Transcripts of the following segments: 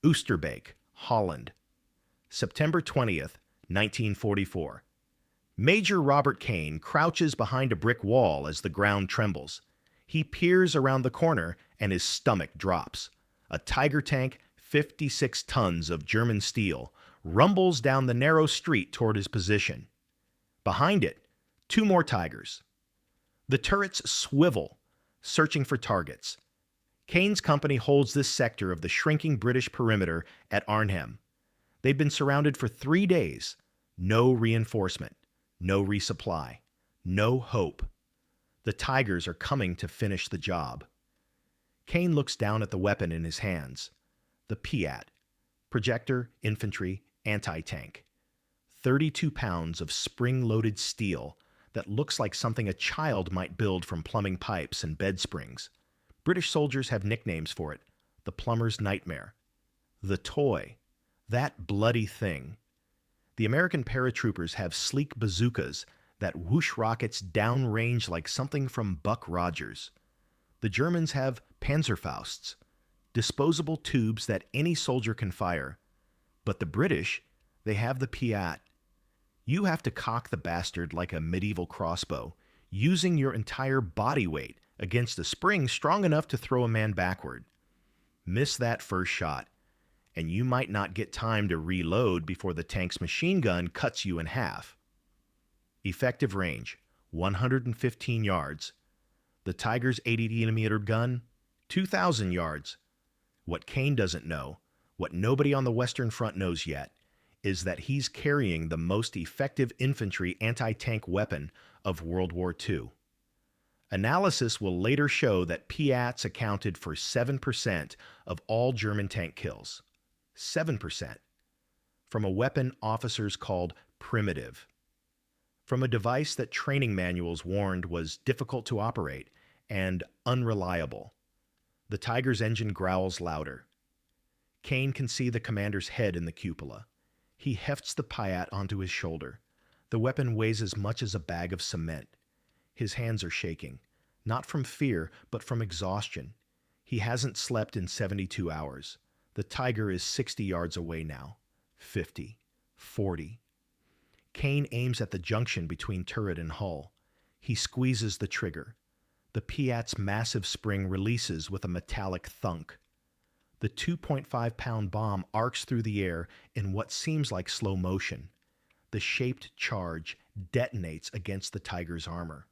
Oosterbeek, Holland. September 20th, 1944. Major Robert Cain crouches behind a brick wall as the ground trembles. He peers around the corner and his stomach drops. A Tiger tank, 56 tons of German steel, rumbles down the narrow street toward his position. Behind it, two more Tigers. The turrets swivel, searching for targets. Cain's company holds this sector of the shrinking British perimeter at Arnhem. They've been surrounded for 3 days. No reinforcement, no resupply, no hope. The Tigers are coming to finish the job. Cain looks down at the weapon in his hands. The PIAT, Projector Infantry Anti-Tank. 32 pounds of spring-loaded steel that looks like something a child might build from plumbing pipes and bed springs. British soldiers have nicknames for it. The plumber's nightmare. The toy. That bloody thing. The American paratroopers have sleek bazookas that whoosh rockets downrange like something from Buck Rogers. The Germans have Panzerfausts, disposable tubes that any soldier can fire. But the British, they have the PIAT. You have to cock the bastard like a medieval crossbow, using your entire body weight against a spring strong enough to throw a man backward. Miss that first shot, and you might not get time to reload before the tank's machine gun cuts you in half. Effective range, 115 yards. The Tiger's 80mm gun, 2,000 yards. What Cain doesn't know, what nobody on the Western Front knows yet, is that he's carrying the most effective infantry anti-tank weapon of World War II. Analysis will later show that PIATs accounted for 7% of all German tank kills. 7%. From a weapon officers called primitive. From a device that training manuals warned was difficult to operate and unreliable. The Tiger's engine growls louder. Cain can see the commander's head in the cupola. He hefts the PIAT onto his shoulder. The weapon weighs as much as a bag of cement. His hands are shaking, not from fear, but from exhaustion. He hasn't slept in 72 hours. The Tiger is 60 yards away now. 50. 40. Cain aims at the junction between turret and hull. He squeezes the trigger. The PIAT's massive spring releases with a metallic thunk. The 2.5-pound bomb arcs through the air in what seems like slow motion. The shaped charge detonates against the Tiger's armor.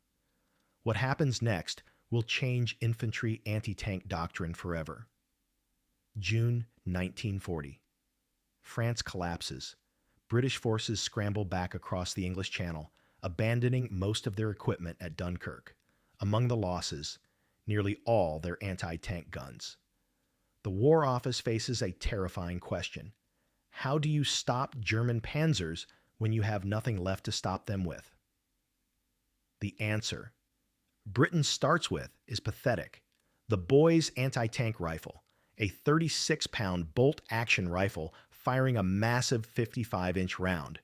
What happens next will change infantry anti-tank doctrine forever. June 1940. France collapses. British forces scramble back across the English Channel, abandoning most of their equipment at Dunkirk. Among the losses, nearly all their anti-tank guns. The War Office faces a terrifying question. How do you stop German panzers when you have nothing left to stop them with? The answer Britain starts with is pathetic. The Boys anti-tank rifle, a 36-pound bolt-action rifle firing a massive 55-inch round.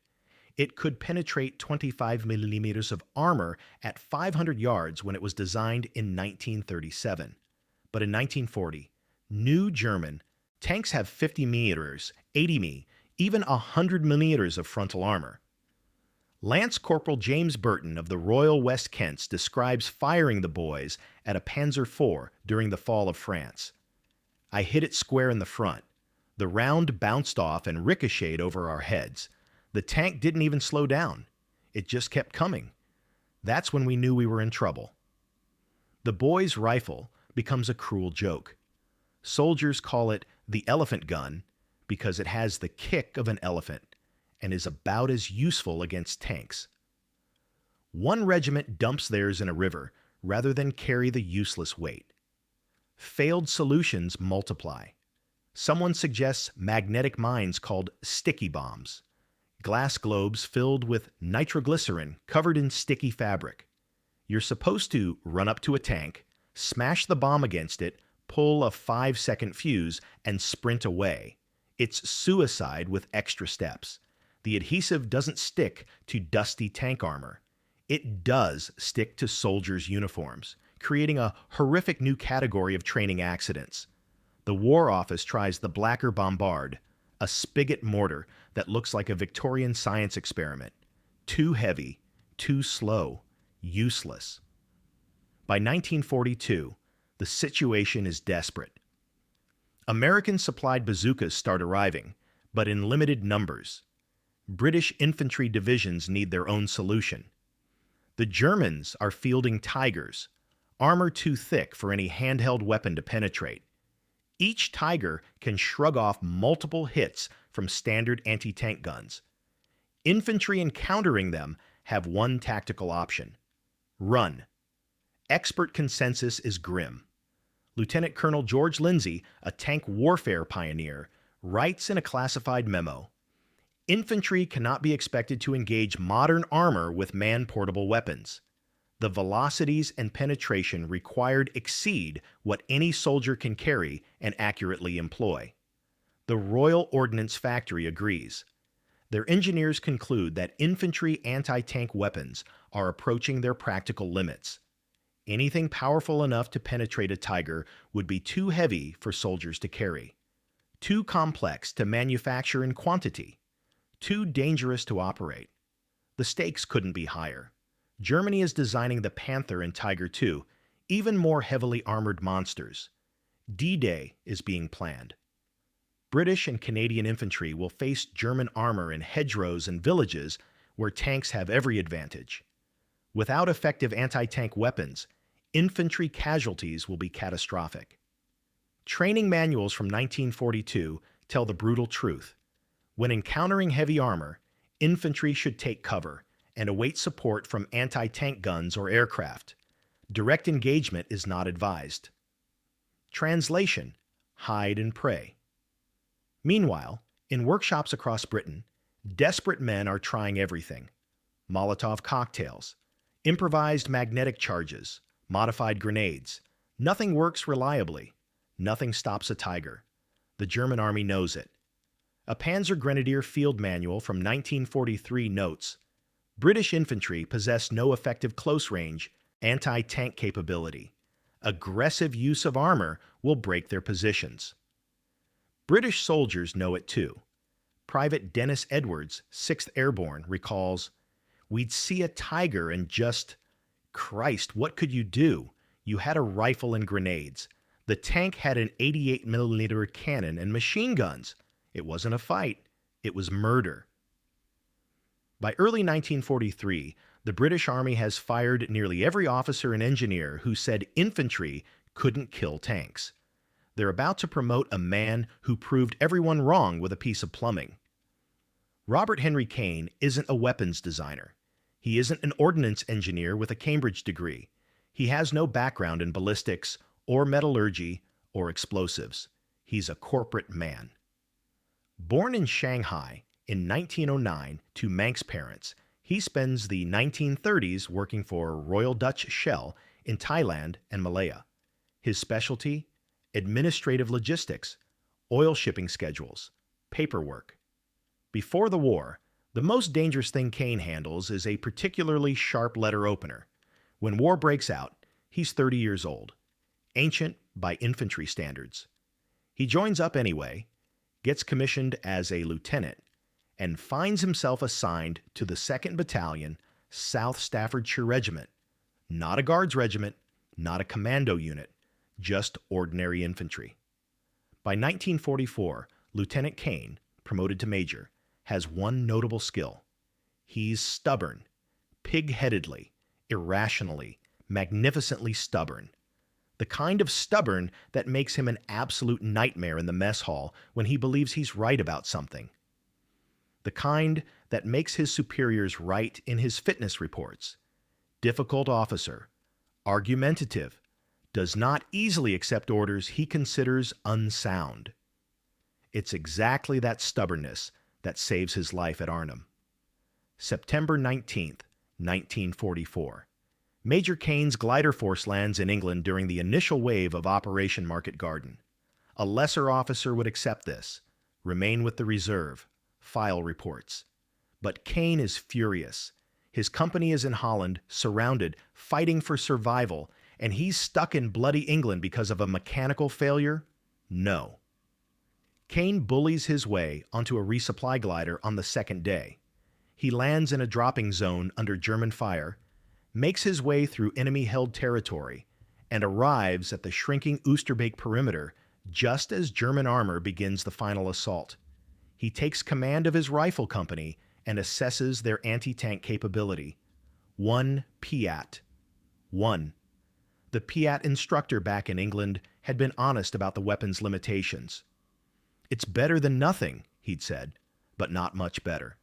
It could penetrate 25 millimeters of armor at 500 yards when it was designed in 1937. But in 1940, new German tanks have 50 millimeters, 80 mm, even 100 millimeters of frontal armor. Lance Corporal James Burton of the Royal West Kents describes firing the Boys at a Panzer IV during the fall of France. I hit it square in the front. The round bounced off and ricocheted over our heads. The tank didn't even slow down. It just kept coming. That's when we knew we were in trouble. The Boys' rifle becomes a cruel joke. Soldiers call it the elephant gun because it has the kick of an elephant and is about as useful against tanks. One regiment dumps theirs in a river rather than carry the useless weight. Failed solutions multiply. Someone suggests magnetic mines called sticky bombs. Glass globes filled with nitroglycerin covered in sticky fabric. You're supposed to run up to a tank, smash the bomb against it, pull a 5-second fuse, and sprint away. It's suicide with extra steps. The adhesive doesn't stick to dusty tank armor. It does stick to soldiers' uniforms, creating a horrific new category of training accidents. The War Office tries the Blacker Bombard, a spigot mortar that looks like a Victorian science experiment. Too heavy, too slow, useless. By 1942, the situation is desperate. American-supplied bazookas start arriving, but in limited numbers. British infantry divisions need their own solution. The Germans are fielding Tigers, armor too thick for any handheld weapon to penetrate. Each Tiger can shrug off multiple hits from standard anti-tank guns. Infantry encountering them have one tactical option: run. Expert consensus is grim. Lieutenant Colonel George Lindsay, a tank warfare pioneer, writes in a classified memo, "Infantry cannot be expected to engage modern armor with man-portable weapons. The velocities and penetration required exceed what any soldier can carry and accurately employ." The Royal Ordnance Factory agrees. Their engineers conclude that infantry anti-tank weapons are approaching their practical limits. Anything powerful enough to penetrate a Tiger would be too heavy for soldiers to carry, too complex to manufacture in quantity, too dangerous to operate. The stakes couldn't be higher. Germany is designing the Panther and Tiger II, even more heavily armored monsters. D-Day is being planned. British and Canadian infantry will face German armor in hedgerows and villages where tanks have every advantage. Without effective anti-tank weapons, infantry casualties will be catastrophic. Training manuals from 1942 tell the brutal truth. When encountering heavy armor, infantry should take cover and await support from anti-tank guns or aircraft. Direct engagement is not advised. Translation: hide and pray. Meanwhile, in workshops across Britain, desperate men are trying everything: Molotov cocktails, improvised magnetic charges, modified grenades. Nothing works reliably. Nothing stops a Tiger. The German army knows it. A Panzer Grenadier field manual from 1943 notes, "British infantry possess no effective close-range anti-tank capability. Aggressive use of armor will break their positions." British soldiers know it too. Private Dennis Edwards, 6th Airborne, recalls, "We'd see a Tiger and just, Christ, what could you do? You had a rifle and grenades. The tank had an 88mm cannon and machine guns. It wasn't a fight. It was murder." By early 1943, the British Army has fired nearly every officer and engineer who said infantry couldn't kill tanks. They're about to promote a man who proved everyone wrong with a piece of plumbing. Robert Henry Cain isn't a weapons designer. He isn't an ordnance engineer with a Cambridge degree. He has no background in ballistics or metallurgy or explosives. He's a corporate man. Born in Shanghai in 1909 to Manx parents, he spends the 1930s working for Royal Dutch Shell in Thailand and Malaya. His specialty? Administrative logistics, oil shipping schedules, paperwork. Before the war, the most dangerous thing Cain handles is a particularly sharp letter opener. When war breaks out, he's 30 years old, ancient by infantry standards. He joins up anyway, gets commissioned as a lieutenant, and finds himself assigned to the 2nd Battalion, South Staffordshire Regiment. Not a Guards regiment, not a commando unit, just ordinary infantry. By 1944, Lieutenant Cain, promoted to major, has one notable skill. He's stubborn, pig-headedly, irrationally, magnificently stubborn. The kind of stubborn that makes him an absolute nightmare in the mess hall when he believes he's right about something. The kind that makes his superiors right in his fitness reports. Difficult officer, argumentative, does not easily accept orders he considers unsound. It's exactly that stubbornness that saves his life at Arnhem. September 19th, 1944. Major Cain's glider force lands in England during the initial wave of Operation Market Garden. A lesser officer would accept this, remain with the reserve, file reports. But Cain is furious. His company is in Holland, surrounded, fighting for survival, and he's stuck in bloody England because of a mechanical failure? No. Cain bullies his way onto a resupply glider on the second day. He lands in a dropping zone under German fire, makes his way through enemy-held territory, and arrives at the shrinking Oosterbeek perimeter just as German armor begins the final assault. He takes command of his rifle company and assesses their anti-tank capability. 1 PIAT. 1. The PIAT instructor back in England had been honest about the weapon's limitations. "It's better than nothing," he'd said, "but not much better."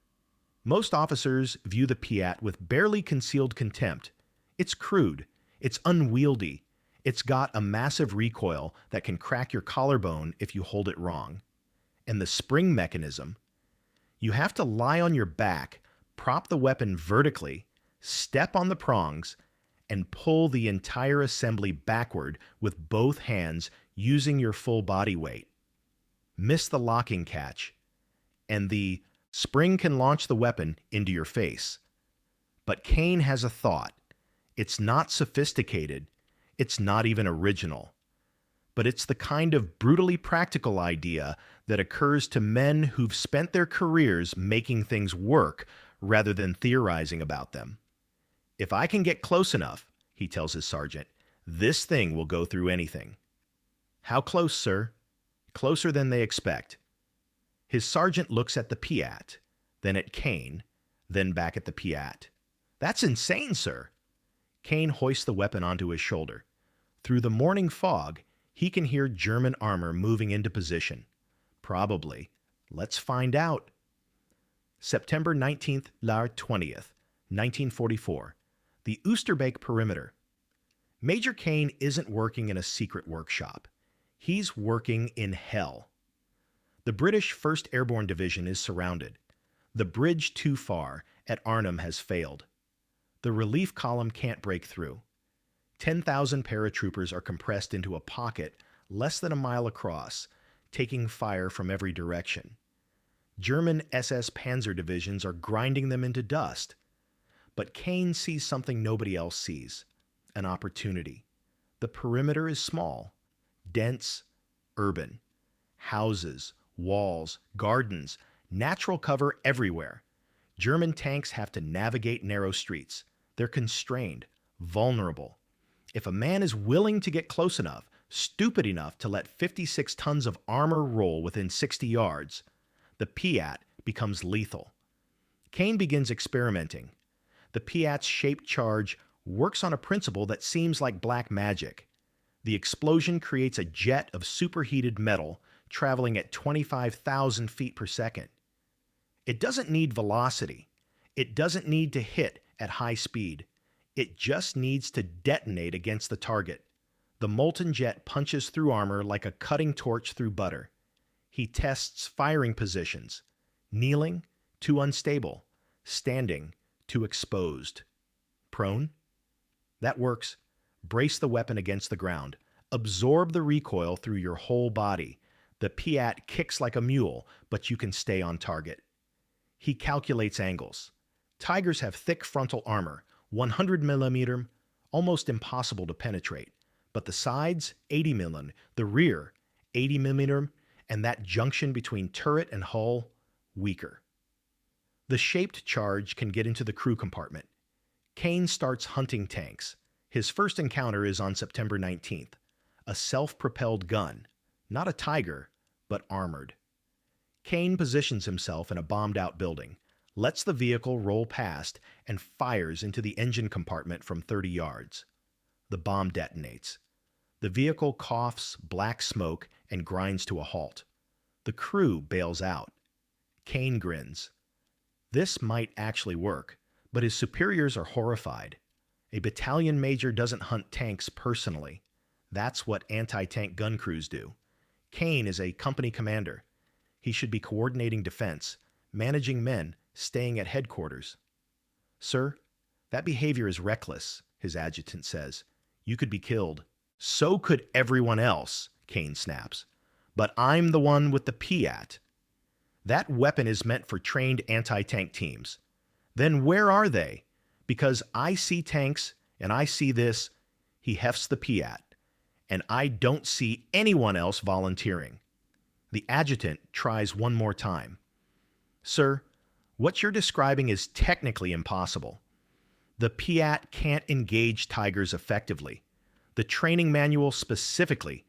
Most officers view the PIAT with barely concealed contempt. It's crude, it's unwieldy, it's got a massive recoil that can crack your collarbone if you hold it wrong. And the spring mechanism, you have to lie on your back, prop the weapon vertically, step on the prongs, and pull the entire assembly backward with both hands using your full body weight. Miss the locking catch, and the spring can launch the weapon into your face. But Cain has a thought. It's not sophisticated, it's not even original. But it's the kind of brutally practical idea that occurs to men who've spent their careers making things work rather than theorizing about them. "If I can get close enough," he tells his sergeant, "this thing will go through anything." "How close, sir?" "Closer than they expect." His sergeant looks at the PIAT, then at Cain, then back at the PIAT. "That's insane, sir." Cain hoists the weapon onto his shoulder. Through the morning fog, he can hear German armor moving into position. Probably. Let's find out. September 19th, 20th, 1944. The Oosterbeek perimeter. Major Cain isn't working in a secret workshop. He's working in hell. The British 1st Airborne Division is surrounded. The bridge too far at Arnhem has failed. The relief column can't break through. 10,000 paratroopers are compressed into a pocket less than a mile across, taking fire from every direction. German SS Panzer divisions are grinding them into dust. But Cain sees something nobody else sees: an opportunity. The perimeter is small, dense, urban. Houses, walls, gardens, natural cover everywhere. German tanks have to navigate narrow streets. They're constrained, vulnerable. If a man is willing to get close enough, stupid enough to let 56 tons of armor roll within 60 yards, the PIAT becomes lethal. Cain begins experimenting. The PIAT's shaped charge works on a principle that seems like black magic. The explosion creates a jet of superheated metal traveling at 25,000 feet per second. It doesn't need velocity. It doesn't need to hit at high speed. It just needs to detonate against the target. The molten jet punches through armor like a cutting torch through butter. He tests firing positions: kneeling, too unstable; standing, too exposed; prone. That works. Brace the weapon against the ground. Absorb the recoil through your whole body. The PIAT kicks like a mule, but you can stay on target. He calculates angles. Tigers have thick frontal armor, 100 millimeter, almost impossible to penetrate. But the sides, 80 millimeter, the rear, 80 millimeter, and that junction between turret and hull, weaker. The shaped charge can get into the crew compartment. Cain starts hunting tanks. His first encounter is on September 19th. A self-propelled gun, not a Tiger, but armored. Cain positions himself in a bombed-out building, lets the vehicle roll past, and fires into the engine compartment from 30 yards. The bomb detonates. The vehicle coughs black smoke and grinds to a halt. The crew bails out. Cain grins. This might actually work, but his superiors are horrified. A battalion major doesn't hunt tanks personally. That's what anti-tank gun crews do. Cain is a company commander. He should be coordinating defense, managing men, staying at headquarters. "Sir, that behavior is reckless," his adjutant says. "You could be killed." "So could everyone else," Cain snaps. "But I'm the one with the PIAT. That weapon is meant for trained anti-tank teams." "Then where are they? Because I see tanks, and I see this." He hefts the PIAT. and I don't see anyone else volunteering. The adjutant tries one more time. Sir, what you're describing is technically impossible. The PIAT can't engage tigers effectively. The training manual specifically.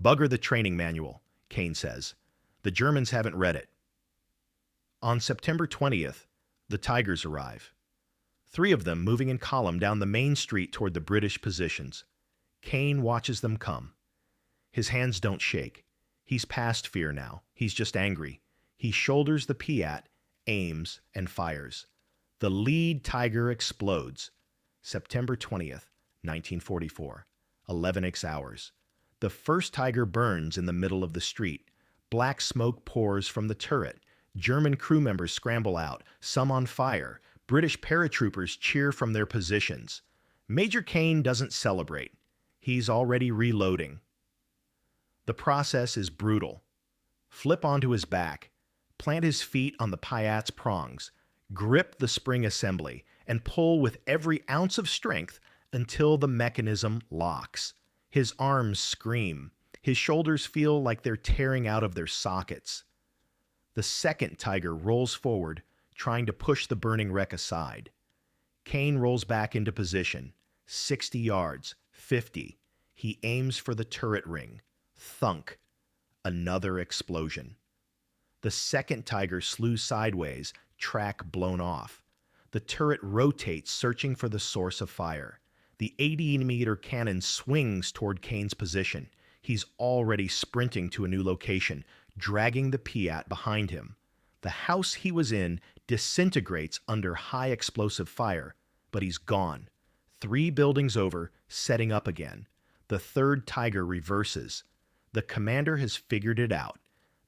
Bugger the training manual, Cain says. The Germans haven't read it. On September 20th, the tigers arrive. 3 of them moving in column down the main street toward the British positions. Cain watches them come. His hands don't shake. He's past fear now. He's just angry. He shoulders the PIAT, aims, and fires. The lead tiger explodes. September 20th, 1944, 11x hours. The first tiger burns in the middle of the street. Black smoke pours from the turret. German crew members scramble out, some on fire. British paratroopers cheer from their positions. Major Cain doesn't celebrate. He's already reloading. The process is brutal. Flip onto his back, plant his feet on the PIAT's prongs, grip the spring assembly, and pull with every ounce of strength until the mechanism locks. His arms scream. His shoulders feel like they're tearing out of their sockets. The second tiger rolls forward, trying to push the burning wreck aside. Cain rolls back into position. 60 yards, 50. He aims for the turret ring. Thunk. Another explosion. The second tiger slews sideways, track blown off. The turret rotates, searching for the source of fire. The 80-meter cannon swings toward Cain's position. He's already sprinting to a new location, dragging the PIAT behind him. The house he was in disintegrates under high explosive fire, but he's gone. 3 buildings over, setting up again. The third tiger reverses. The commander has figured it out.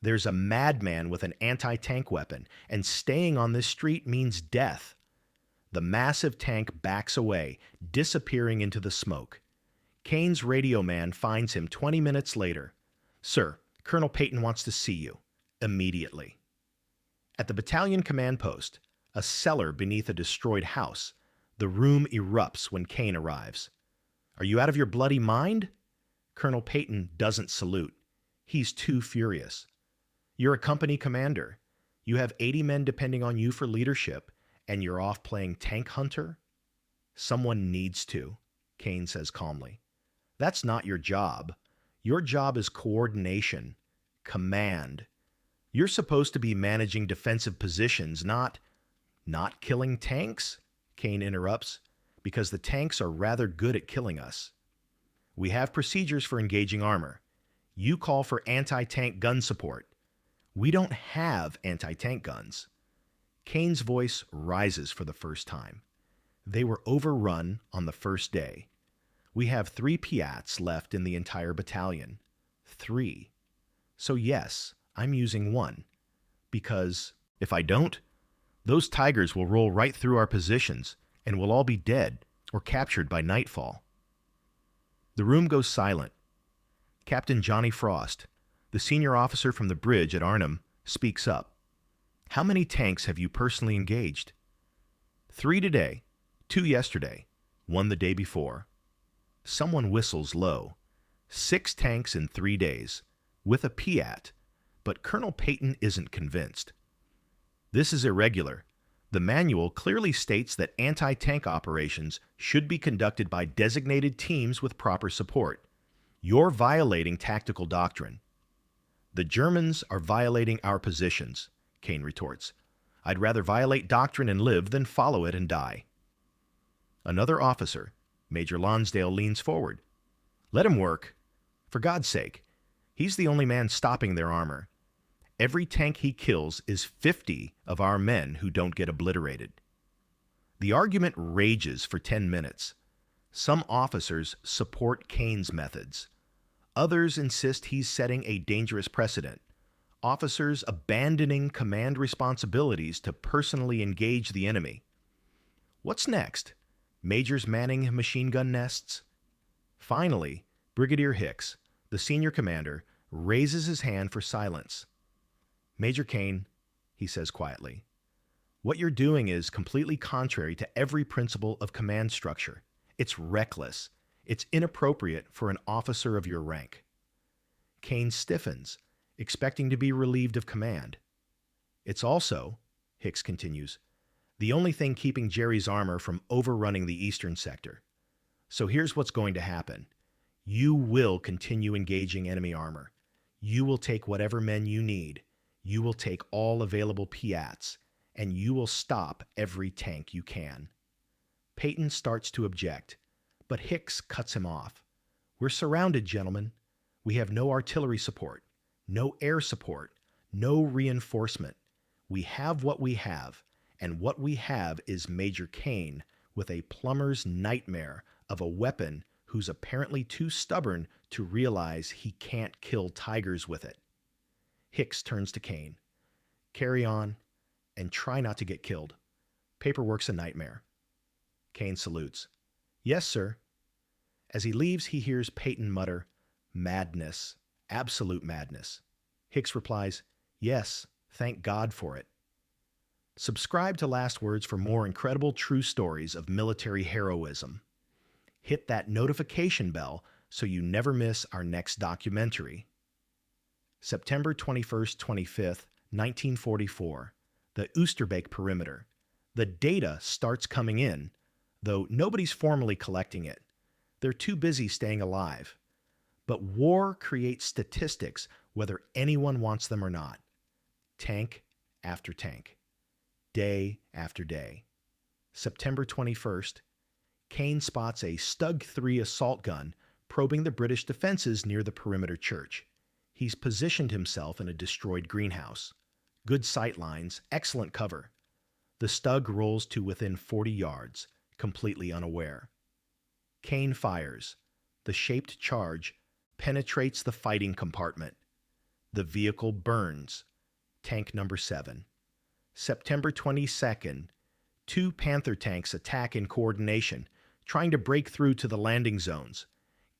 There's a madman with an anti-tank weapon, and staying on this street means death. The massive tank backs away, disappearing into the smoke. Cain's radio man finds him 20 minutes later. Sir, Colonel Peyton wants to see you. Immediately. At the battalion command post, a cellar beneath a destroyed house, the room erupts when Cain arrives. Are you out of your bloody mind? Colonel Peyton doesn't salute. He's too furious. You're a company commander. You have 80 men depending on you for leadership, and you're off playing tank hunter? Someone needs to, Cain says calmly. That's not your job. Your job is coordination, command. You're supposed to be managing defensive positions, not killing tanks, Cain interrupts, because the tanks are rather good at killing us. We have procedures for engaging armor. You call for anti-tank gun support. We don't have anti-tank guns. Cain's voice rises for the first time. They were overrun on the first day. We have 3 PIATs left in the entire battalion. 3. So yes, I'm using 1. Because if I don't, those tigers will roll right through our positions and we'll all be dead or captured by nightfall. The room goes silent. Captain Johnny Frost, the senior officer from the bridge at Arnhem, speaks up. How many tanks have you personally engaged? 3 today, 2 yesterday, 1 the day before. Someone whistles low. 6 tanks in 3 days, with a PIAT, but Colonel Peyton isn't convinced. This is irregular. The manual clearly states that anti-tank operations should be conducted by designated teams with proper support. You're violating tactical doctrine. The Germans are violating our positions, Cain retorts. I'd rather violate doctrine and live than follow it and die. Another officer, Major Lonsdale, leans forward. Let him work. For God's sake. He's the only man stopping their armor. Every tank he kills is 50 of our men who don't get obliterated. The argument rages for 10 minutes. Some officers support Cain's methods. Others insist he's setting a dangerous precedent. Officers abandoning command responsibilities to personally engage the enemy. What's next? Majors manning machine gun nests? Finally, Brigadier Hicks, the senior commander, raises his hand for silence. Major Cain, he says quietly, what you're doing is completely contrary to every principle of command structure. It's reckless. It's inappropriate for an officer of your rank. Cain stiffens, expecting to be relieved of command. It's also, Hicks continues, the only thing keeping Jerry's armor from overrunning the eastern sector. So here's what's going to happen. You will continue engaging enemy armor. You will take whatever men you need. You will take all available PIATs, and you will stop every tank you can. Peyton starts to object, but Hicks cuts him off. We're surrounded, gentlemen. We have no artillery support, no air support, no reinforcement. We have what we have, and what we have is Major Cain with a plumber's nightmare of a weapon who's apparently too stubborn to realize he can't kill tigers with it. Hicks turns to Cain. Carry on, and try not to get killed. Paperwork's a nightmare. Cain salutes. Yes, sir. As he leaves, he hears Peyton mutter, madness, absolute madness. Hicks replies, yes, thank God for it. Subscribe to Last Words for more incredible true stories of military heroism. Hit that notification bell so you never miss our next documentary. September 21st, 25th, 1944, the Oosterbeek perimeter. The data starts coming in, though nobody's formally collecting it. They're too busy staying alive. But war creates statistics whether anyone wants them or not. Tank after tank. Day after day. September 21st, Cain spots a Stug 3 assault gun probing the British defenses near the perimeter church. He's positioned himself in a destroyed greenhouse. Good sight lines, excellent cover. The Stug rolls to within 40 yards, completely unaware. Cain fires. The shaped charge penetrates the fighting compartment. The vehicle burns. Tank number 7. September 22nd, 2 Panther tanks attack in coordination, trying to break through to the landing zones.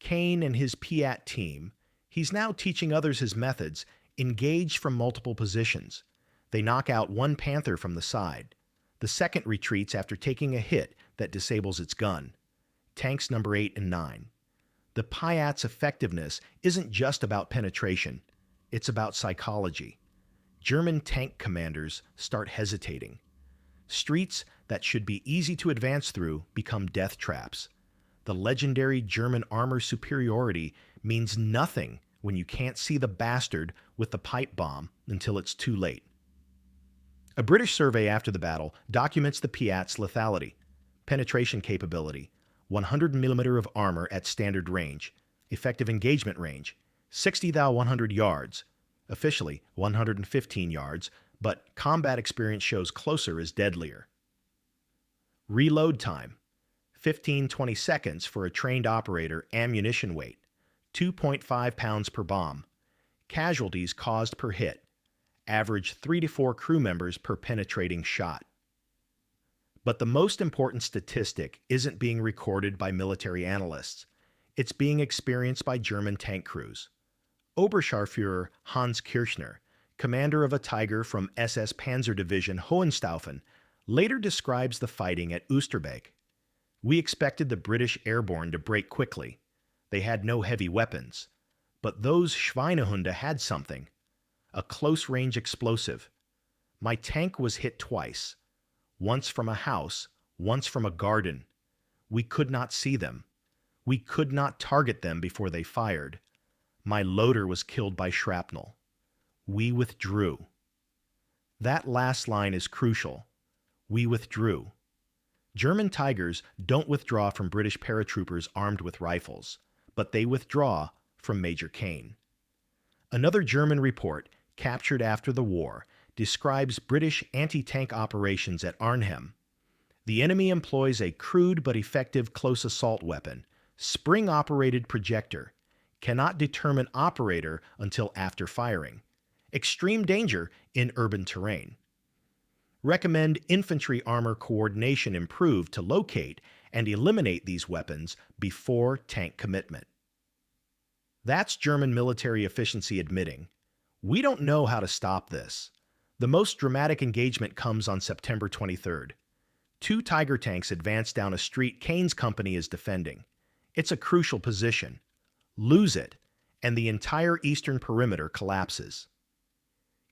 Cain and his PIAT team, he's now teaching others his methods, engage from multiple positions. They knock out 1 Panther from the side. The second retreats after taking a hit that disables its gun. Tanks number 8 and 9. The PIAT's effectiveness isn't just about penetration. It's about psychology. German tank commanders start hesitating. Streets that should be easy to advance through become death traps. The legendary German armor superiority means nothing when you can't see the bastard with the pipe bomb until it's too late. A British survey after the battle documents the PIAT's lethality, penetration capability, 100 mm of armor at standard range, effective engagement range, 60 thou 100 yards, officially 115 yards, but combat experience shows closer is deadlier. Reload time, 15-20 seconds for a trained operator, ammunition weight, 2.5 pounds per bomb. Casualties caused per hit, average 3 to 4 crew members per penetrating shot. But the most important statistic isn't being recorded by military analysts. It's being experienced by German tank crews. Oberscharführer Hans Kirchner, commander of a Tiger from SS Panzer Division Hohenstaufen, later describes the fighting at Oosterbeek. We expected the British airborne to break quickly. They had no heavy weapons. But those Schweinehunde had something. A close-range explosive. My tank was hit twice. Once from a house, once from a garden. We could not see them. We could not target them before they fired. My loader was killed by shrapnel. We withdrew. That last line is crucial. We withdrew. German Tigers don't withdraw from British paratroopers armed with rifles, but they withdraw from Major Cain. Another German report, captured after the war, describes British anti-tank operations at Arnhem. The enemy employs a crude but effective close assault weapon, spring-operated projector, cannot determine operator until after firing. Extreme danger in urban terrain. Recommend infantry armor coordination improved to locate and eliminate these weapons before tank commitment. That's German military efficiency admitting, we don't know how to stop this. The most dramatic engagement comes on September 23rd. 2 Tiger tanks advance down a street Cain's company is defending. It's a crucial position. Lose it, and the entire eastern perimeter collapses.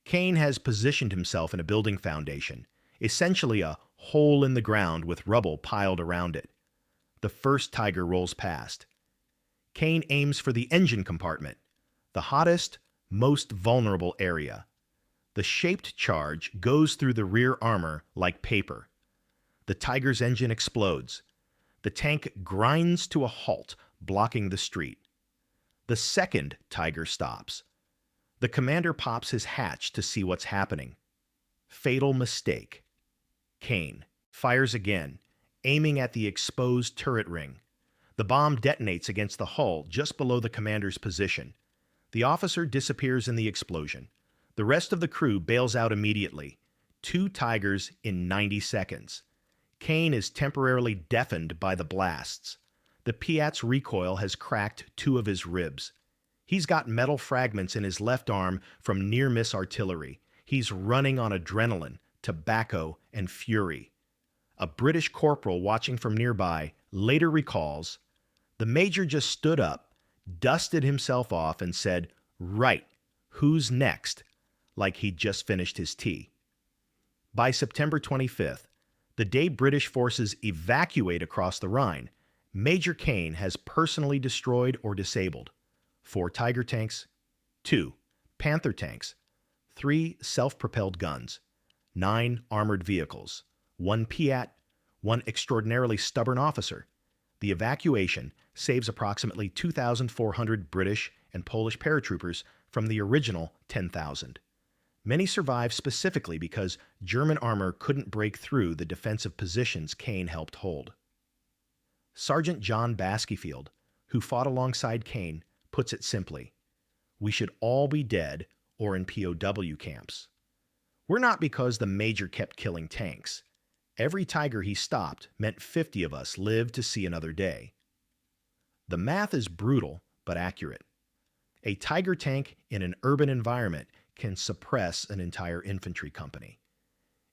Cain has positioned himself in a building foundation, essentially a hole in the ground with rubble piled around it. The first Tiger rolls past. Cain aims for the engine compartment, the hottest, most vulnerable area. The shaped charge goes through the rear armor like paper. The Tiger's engine explodes. The tank grinds to a halt, blocking the street. The second Tiger stops. The commander pops his hatch to see what's happening. Fatal mistake. Cain fires again, aiming at the exposed turret ring. The bomb detonates against the hull just below the commander's position. The officer disappears in the explosion. The rest of the crew bails out immediately. 2 Tigers in 90 seconds. Cain is temporarily deafened by the blasts. The PIAT's recoil has cracked 2 of his ribs. He's got metal fragments in his left arm from near-miss artillery. He's running on adrenaline, tobacco, and fury. A British corporal watching from nearby later recalls, "The major just stood up, dusted himself off, and said, 'Right, who's next?' like he'd just finished his tea." By September 25th, the day British forces evacuate across the Rhine, Major Cain has personally destroyed or disabled 4 Tiger tanks, 2 Panther tanks, 3 self-propelled guns, 9 armored vehicles, 1 PIAT, 1 extraordinarily stubborn officer. The evacuation saves approximately 2,400 British and Polish paratroopers from the original 10,000. Many survived specifically because German armor couldn't break through the defensive positions Cain helped hold. Sergeant John Baskyfield, who fought alongside Cain, puts it simply, "We should all be dead or in POW camps." We're not because the major kept killing tanks. Every Tiger he stopped meant 50 of us lived to see another day. The math is brutal but accurate. A Tiger tank in an urban environment can suppress an entire infantry company.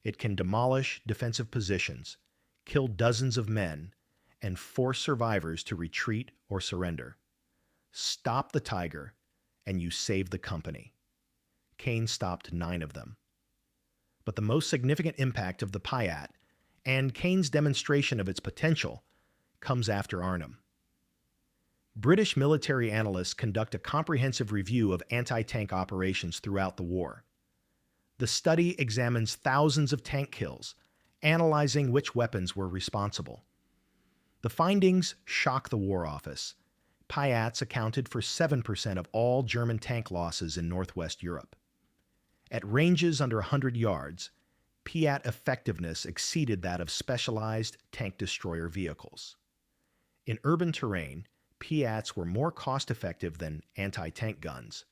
It can demolish defensive positions, kill dozens of men, and force survivors to retreat or surrender. Stop the Tiger, and you save the company. Cain stopped 9 of them. But the most significant impact of the PIAT, and Cain's demonstration of its potential, comes after Arnhem. British military analysts conduct a comprehensive review of anti-tank operations throughout the war. The study examines thousands of tank kills, analyzing which weapons were responsible. The findings shock the War Office. PIATs accounted for 7% of all German tank losses in Northwest Europe. At ranges under 100 yards, PIAT effectiveness exceeded that of specialized tank destroyer vehicles. In urban terrain, PIATs were more cost-effective than anti-tank guns.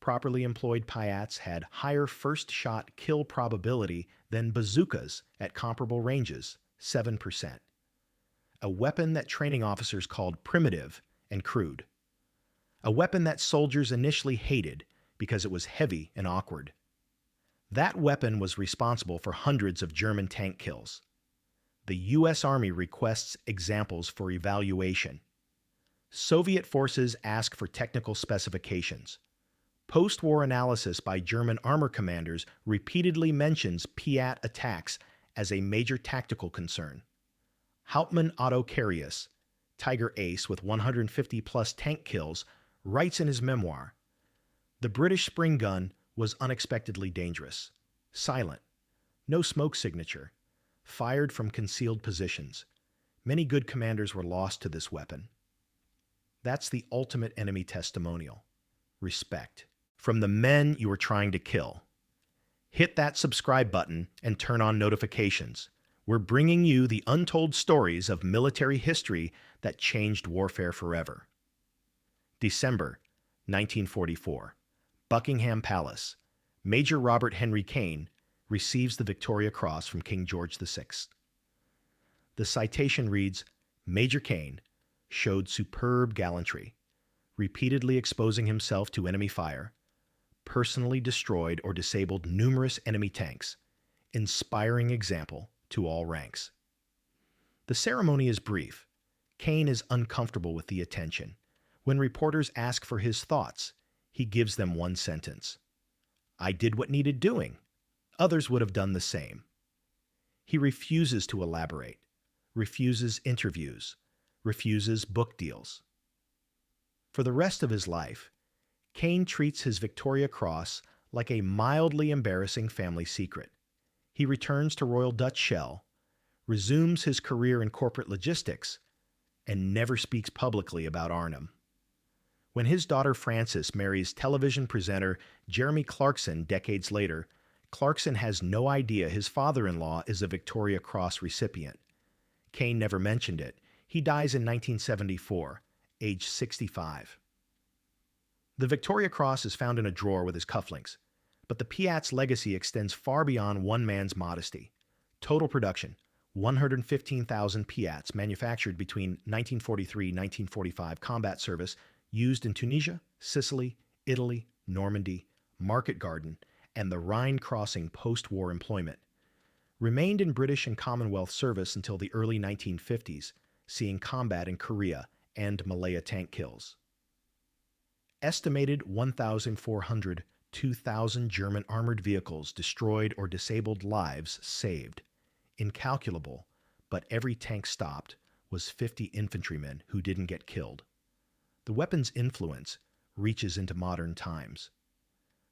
Properly employed PIATs had higher first-shot kill probability than bazookas at comparable ranges, 7%. A weapon that training officers called primitive and crude. A weapon that soldiers initially hated because it was heavy and awkward. That weapon was responsible for hundreds of German tank kills. The U.S. Army requests examples for evaluation. Soviet forces ask for technical specifications. Post-war analysis by German armor commanders repeatedly mentions PIAT attacks as a major tactical concern. Hauptmann Otto Carius, Tiger ace with 150-plus tank kills, writes in his memoir, "The British spring gun was unexpectedly dangerous, silent, no smoke signature, fired from concealed positions. Many good commanders were lost to this weapon." That's the ultimate enemy testimonial. Respect. From the men you are trying to kill. Hit that subscribe button and turn on notifications. We're bringing you the untold stories of military history that changed warfare forever. December 1944. Buckingham Palace. Major Robert Henry Cain receives the Victoria Cross from King George VI. The citation reads, "Major Cain showed superb gallantry, repeatedly exposing himself to enemy fire, personally destroyed or disabled numerous enemy tanks, inspiring example to all ranks." The ceremony is brief. Cain is uncomfortable with the attention. When reporters ask for his thoughts, he gives them one sentence: "I did what needed doing. Others would have done the same." He refuses to elaborate, refuses interviews, refuses book deals. For the rest of his life, Cain treats his Victoria Cross like a mildly embarrassing family secret. He returns to Royal Dutch Shell, resumes his career in corporate logistics, and never speaks publicly about Arnhem. When his daughter Frances marries television presenter Jeremy Clarkson decades later, Clarkson has no idea his father-in-law is a Victoria Cross recipient. Cain never mentioned it. He dies in 1974, age 65. The Victoria Cross is found in a drawer with his cufflinks, but the PIAT's legacy extends far beyond one man's modesty. Total production: 115,000 PIATs manufactured between 1943 and 1945, combat service, used in Tunisia, Sicily, Italy, Normandy, Market Garden, and the Rhine crossing post-war employment. Remained in British and Commonwealth service until the early 1950s, seeing combat in Korea and Malaya tank kills. Estimated 1,400, 2,000 German armored vehicles destroyed or disabled, lives saved. Incalculable, but every tank stopped was 50 infantrymen who didn't get killed. The weapon's influence reaches into modern times.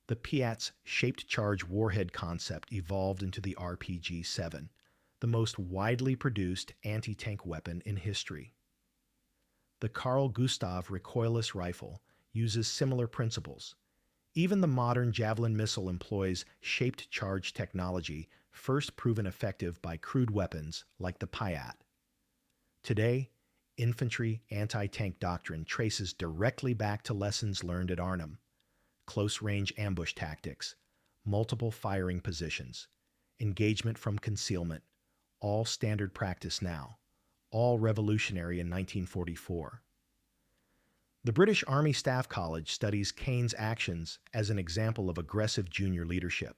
The PIAT's shaped charge warhead concept evolved into the RPG-7, the most widely produced anti-tank weapon in history. The Carl Gustav recoilless rifle uses similar principles. Even the modern Javelin missile employs shaped charge technology, first proven effective by crude weapons like the PIAT. Today, infantry anti-tank doctrine traces directly back to lessons learned at Arnhem: close-range ambush tactics, multiple firing positions, engagement from concealment, all standard practice now, all revolutionary in 1944. The British Army Staff College studies Cain's actions as an example of aggressive junior leadership,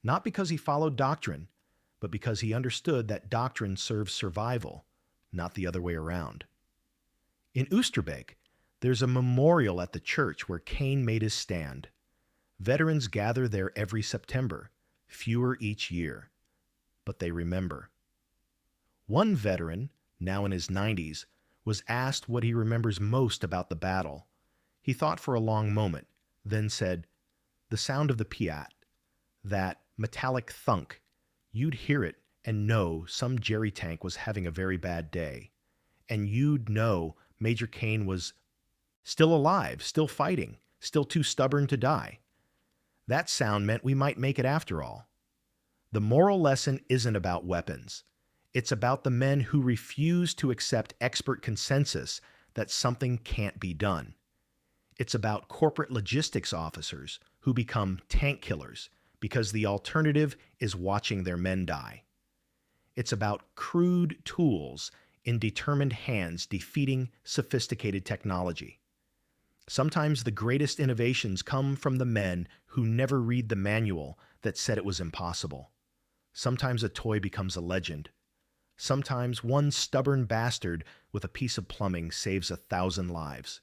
not because he followed doctrine, but because he understood that doctrine serves survival, not the other way around. In Oosterbeek, there's a memorial at the church where Cain made his stand. Veterans gather there every September, fewer each year, but they remember. One veteran, now in his 90s, was asked what he remembers most about the battle. He thought for a long moment, then said, "The sound of the PIAT, that metallic thunk. You'd hear it and know some jerry tank was having a very bad day. And you'd know Major Cain was still alive, still fighting, still too stubborn to die. That sound meant we might make it after all." The moral lesson isn't about weapons. It's about the men who refuse to accept expert consensus that something can't be done. It's about corporate logistics officers who become tank killers because the alternative is watching their men die. It's about crude tools in determined hands defeating sophisticated technology. Sometimes the greatest innovations come from the men who never read the manual that said it was impossible. Sometimes a toy becomes a legend. Sometimes one stubborn bastard with a piece of plumbing saves 1,000 lives.